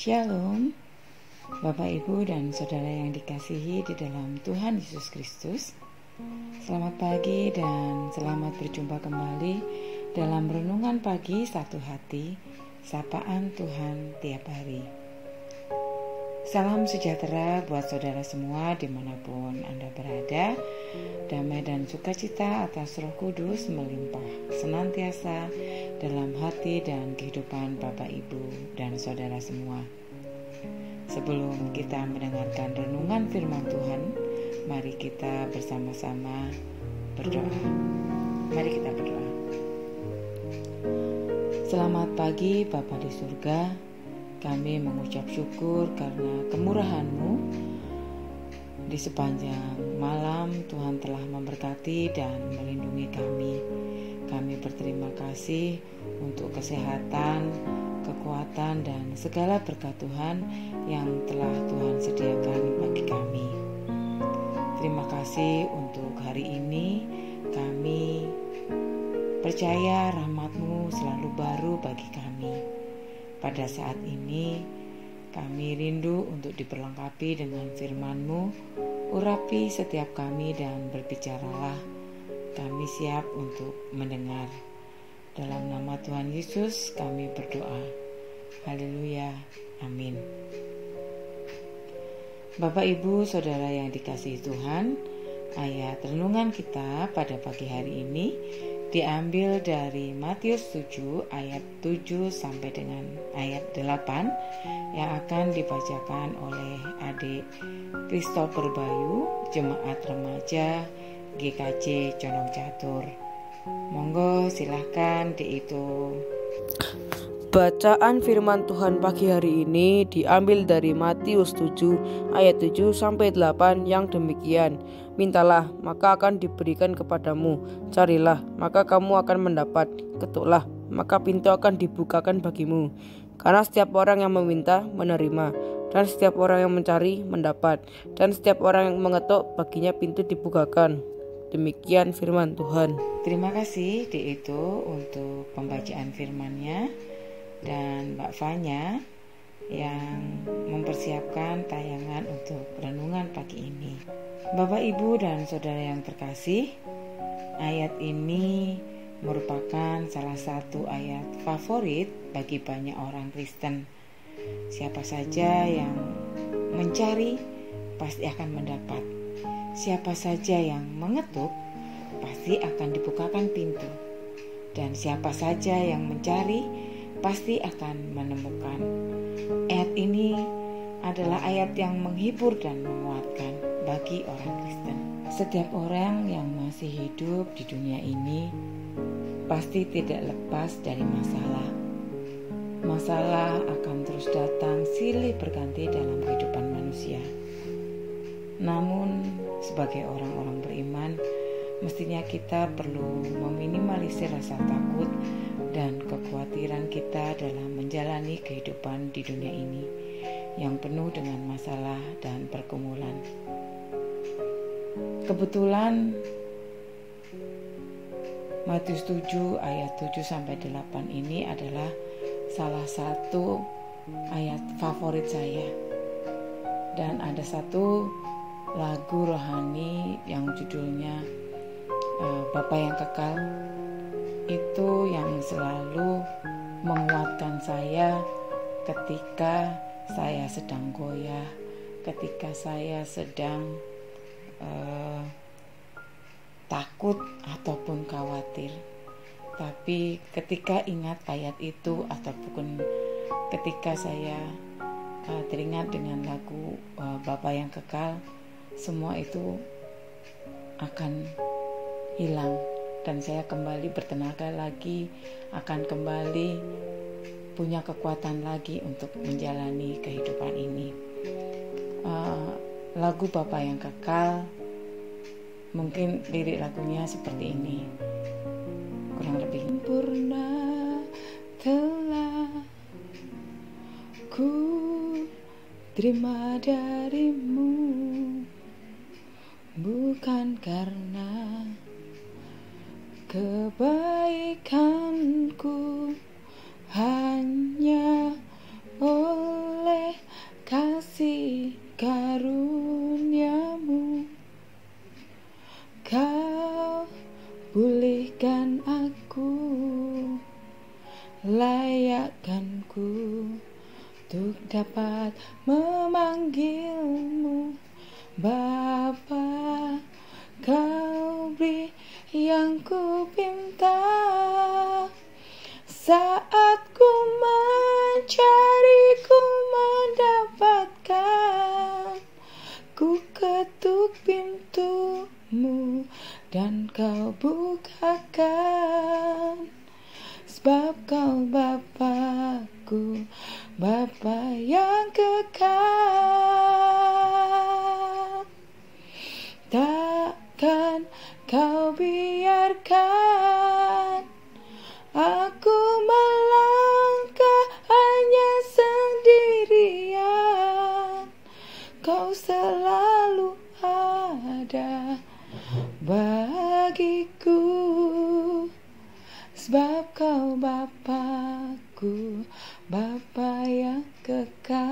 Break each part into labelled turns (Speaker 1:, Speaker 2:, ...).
Speaker 1: Shalom, Bapak, Ibu, dan Saudara yang dikasihi di dalam Tuhan Yesus Kristus. Selamat pagi dan selamat berjumpa kembali dalam Renungan Pagi Satu Hati, Sapaan Tuhan Tiap Hari. Salam sejahtera buat saudara semua dimanapun Anda berada. Damai dan sukacita atas Roh Kudus melimpah senantiasa dalam hati dan kehidupan Bapak, Ibu, dan saudara semua. Sebelum kita mendengarkan renungan firman Tuhan, mari kita bersama-sama berdoa. Mari kita berdoa. Selamat pagi Bapa di surga. Kami mengucap syukur karena kemurahan-Mu. Di sepanjang malam Tuhan telah memberkati dan melindungi kami. Kami berterima kasih untuk kesehatan, kekuatan, dan segala berkat Tuhan yang telah Tuhan sediakan bagi kami. Terima kasih untuk hari ini. Kami percaya rahmat-Mu selalu baru bagi kami. Pada saat ini kami rindu untuk diperlengkapi dengan firman-Mu. Urapi setiap kami dan berbicaralah. Kami siap untuk mendengar. Dalam nama Tuhan Yesus kami berdoa. Haleluya. Amin. Bapak, Ibu, Saudara yang dikasihi Tuhan, ayat renungan kita pada pagi hari ini diambil dari Matius 7 ayat 7 sampai dengan ayat 8 yang akan dibacakan oleh adik Christopher Bayu, Jemaat Remaja GKJ Condong Catur. Monggo silahkan diitung.
Speaker 2: Bacaan firman Tuhan pagi hari ini diambil dari Matius 7 ayat 7 sampai 8 yang demikian. Mintalah, maka akan diberikan kepadamu. Carilah, maka kamu akan mendapat. Ketuklah, maka pintu akan dibukakan bagimu. Karena setiap orang yang meminta, menerima. Dan setiap orang yang mencari, mendapat. Dan setiap orang yang mengetuk, baginya pintu dibukakan. Demikian firman Tuhan.
Speaker 1: Terima kasih Diito untuk pembacaan firman-Nya dan Mbak Fanya yang mempersiapkan tayangan untuk renungan pagi ini. Bapak, Ibu, dan Saudara yang terkasih, ayat ini merupakan salah satu ayat favorit bagi banyak orang Kristen. Siapa saja yang mencari pasti akan mendapat. Siapa saja yang mengetuk pasti akan dibukakan pintu. Dan siapa saja yang mencari pasti akan menemukan. Ayat ini adalah ayat yang menghibur dan menguatkan bagi orang Kristen. Setiap orang yang masih hidup di dunia ini pasti tidak lepas dari masalah. Masalah akan terus datang silih berganti dalam kehidupan manusia. Namun sebagai orang-orang beriman, mestinya kita perlu meminimalisir rasa takut dan kekhawatiran kita dalam menjalani kehidupan di dunia ini yang penuh dengan masalah dan pergumulan. Kebetulan Matius 7 ayat 7 sampai 8 ini adalah salah satu ayat favorit saya. Dan ada satu lagu rohani yang judulnya Bapa yang Kekal. Itu yang selalu menguatkan saya ketika saya sedang goyah, ketika saya sedang takut ataupun khawatir. Tapi ketika ingat ayat itu ataupun ketika saya teringat dengan lagu Bapa yang Kekal, semua itu akan hilang dan saya kembali bertenaga lagi, akan kembali punya kekuatan lagi untuk menjalani kehidupan ini. Lagu Bapa yang Kekal, mungkin lirik lagunya seperti ini, kurang lebih.
Speaker 2: Sempurna telah ku terima darimu, bukan karena kebaikanku, hanya oleh
Speaker 1: untuk dapat memanggilmu Bapa. Kau beri yang ku pinta saat ku mencari, ku mendapatkan. Ku ketuk pintumu dan kau bukakan. Sebab kau Bapakku, Bapa yang kekal. Takkan kau biarkan aku melangkah hanya sendirian. Kau selalu ada bagiku. Sebab kau Bapakku, Bapa yang kekal.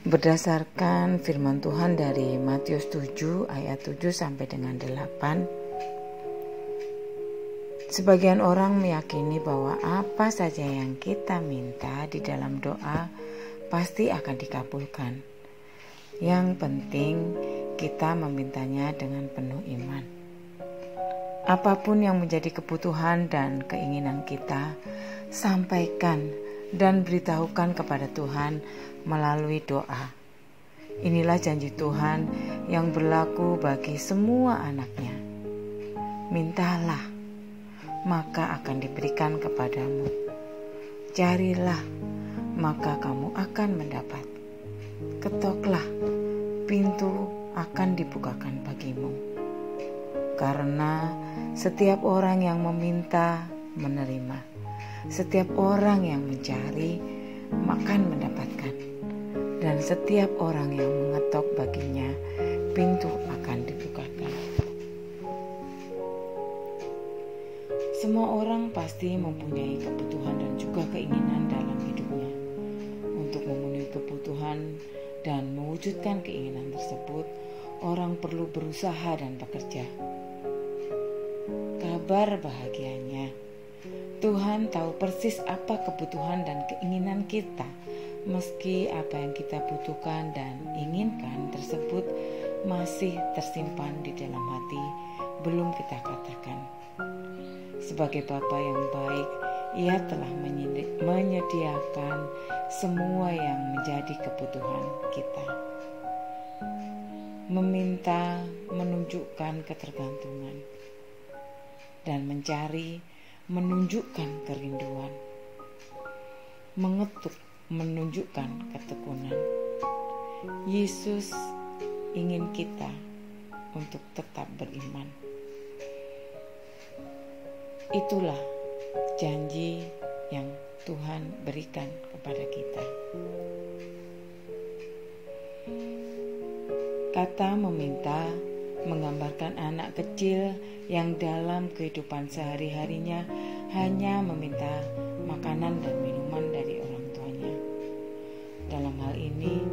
Speaker 1: Berdasarkan firman Tuhan dari Matius 7 ayat 7 sampai dengan 8, sebagian orang meyakini bahwa apa saja yang kita minta di dalam doa pasti akan dikabulkan. Yang penting kita memintanya dengan penuh iman. Apapun yang menjadi kebutuhan dan keinginan kita, sampaikan dan beritahukan kepada Tuhan melalui doa. Inilah janji Tuhan yang berlaku bagi semua anaknya. Mintalah, maka akan diberikan kepadamu. Carilah, maka kamu akan mendapat. Ketoklah, pintu akan dibukakan bagimu. Karena setiap orang yang meminta menerima, setiap orang yang mencari akan mendapatkan, dan setiap orang yang mengetok baginya pintu akan dibukakan. Semua orang pasti mempunyai kebutuhan dan juga keinginan dalam hidupnya. Untuk memenuhi kebutuhan dan mewujudkan keinginan tersebut, orang perlu berusaha dan bekerja. Kabar bahagianya, Tuhan tahu persis apa kebutuhan dan keinginan kita, meski apa yang kita butuhkan dan inginkan tersebut masih tersimpan di dalam hati, belum kita katakan. Sebagai Bapa yang baik, Ia telah menyediakan semua yang menjadi kebutuhan kita. Meminta menunjukkan ketergantungan, dan mencari menunjukkan kerinduan. Mengetuk menunjukkan ketekunan. Yesus ingin kita untuk tetap beriman. Itulah janji yang Tuhan berikan kepada kita. Kata meminta menggambarkan anak kecil yang dalam kehidupan sehari-harinya hanya meminta makanan dan minuman dari orang tuanya. Dalam hal ini,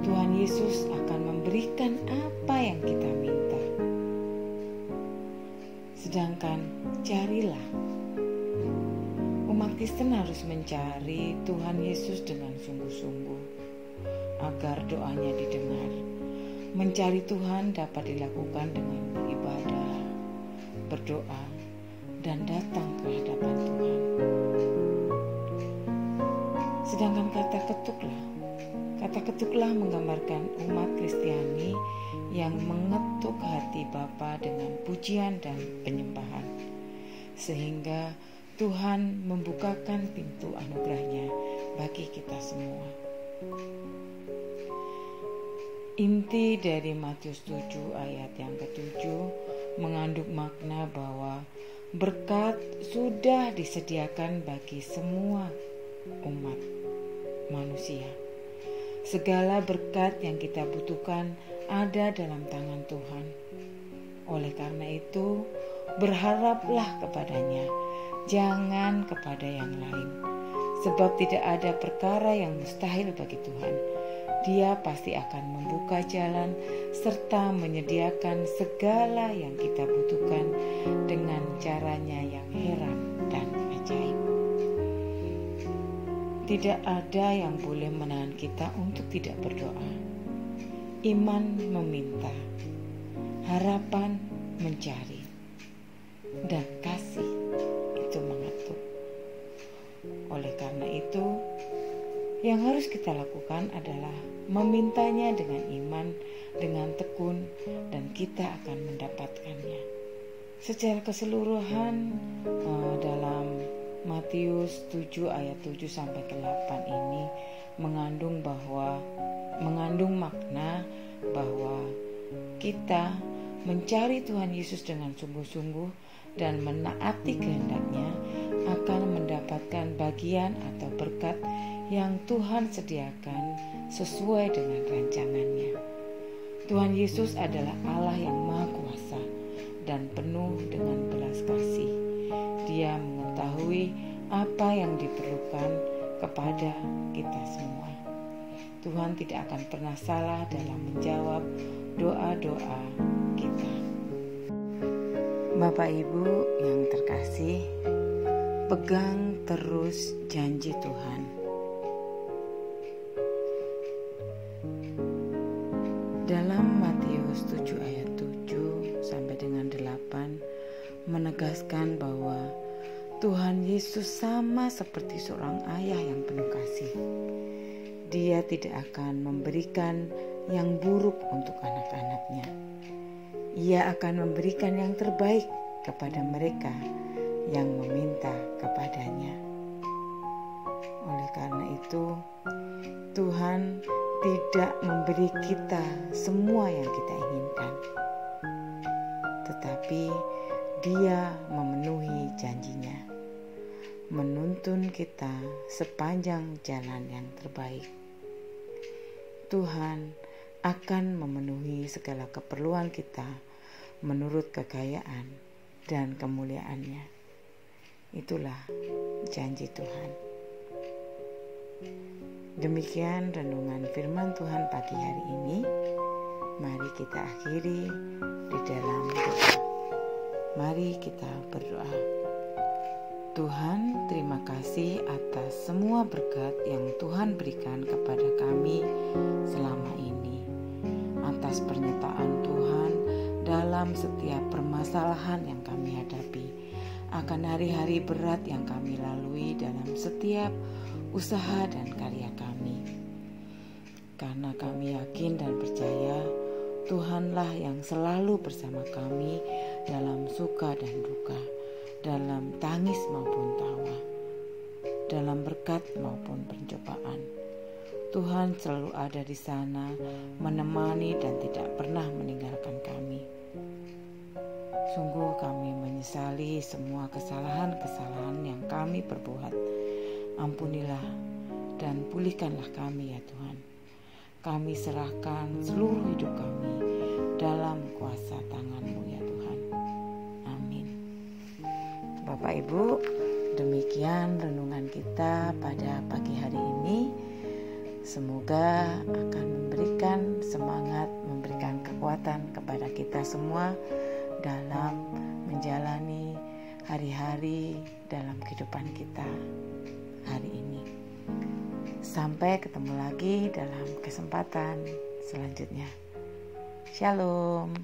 Speaker 1: Tuhan Yesus akan memberikan apa yang kita minta. Sedangkan carilah. Umat Kristen harus mencari Tuhan Yesus dengan sungguh-sungguh agar doanya didengar. Mencari Tuhan dapat dilakukan dengan beribadah, berdoa, dan datang ke hadapan Tuhan. Sedangkan kata ketuklah menggambarkan umat Kristiani yang mengetuk hati Bapa dengan pujian dan penyembahan, sehingga Tuhan membukakan pintu anugerahnya bagi kita semua. Inti dari Matius 7 ayat yang ke-7 mengandung makna bahwa berkat sudah disediakan bagi semua umat manusia. Segala berkat yang kita butuhkan ada dalam tangan Tuhan. Oleh karena itu, berharaplah kepadanya, jangan kepada yang lain. Sebab tidak ada perkara yang mustahil bagi Tuhan. Dia pasti akan membuka jalan serta menyediakan segala yang kita butuhkan dengan caranya yang heran dan Tidak ada yang boleh menahan kita untuk tidak berdoa. Iman meminta, harapan mencari, dan kasih itu mengatur. Oleh karena itu, yang harus kita lakukan adalah memintanya dengan iman, dengan tekun, dan kita akan mendapatkannya. Secara keseluruhan dalam Matius 7 ayat 7 sampai ke 8 ini mengandung makna bahwa kita mencari Tuhan Yesus dengan sungguh-sungguh dan menaati kehendaknya akan mendapatkan bagian atau berkat yang Tuhan sediakan sesuai dengan rancangannya. Tuhan Yesus adalah Allah yang Maha Kuasa dan penuh dengan belas kasih. Dia mengetahui apa yang diperlukan kepada kita semua. Tuhan tidak akan pernah salah dalam menjawab doa-doa kita. Bapak Ibu yang terkasih, pegang terus janji Tuhan. Dalam Matius 7 ayat 7 sampai dengan 8 menegaskan bahwa Tuhan Yesus sama seperti seorang ayah yang penuh kasih. Dia tidak akan memberikan yang buruk untuk anak-anaknya. Ia akan memberikan yang terbaik kepada mereka yang meminta kepadanya. Oleh karena itu, Tuhan tidak memberi kita semua yang kita inginkan, tetapi Dia memenuhi janjinya, menuntun kita sepanjang jalan yang terbaik. Tuhan akan memenuhi segala keperluan kita menurut kekayaan dan kemuliaannya. Itulah janji Tuhan. Demikian renungan firman Tuhan pagi hari ini. Mari kita akhiri di dalam doa. Mari kita berdoa. Tuhan, terima kasih atas semua berkat yang Tuhan berikan kepada kami selama ini. Atas pernyataan Tuhan dalam setiap permasalahan yang kami hadapi, akan hari-hari berat yang kami lalui dalam setiap usaha dan karya kami. Karena kami yakin dan percaya Tuhanlah yang selalu bersama kami dalam suka dan duka, dalam tangis maupun tawa, dalam berkat maupun pencobaan. Tuhan selalu ada di sana, menemani dan tidak pernah meninggalkan kami. Sungguh kami menyesali semua kesalahan-kesalahan yang kami perbuat. Ampunilah dan pulihkanlah kami ya Tuhan. Kami serahkan seluruh hidup kami dalam kuasa tangan-Mu ya Tuhan. Amin. Bapak Ibu, demikian renungan kita pada pagi hari ini. Semoga akan memberikan semangat, memberikan kekuatan kepada kita semua dalam menjalani hari-hari dalam kehidupan kita hari ini. Sampai ketemu lagi dalam kesempatan selanjutnya. Shalom.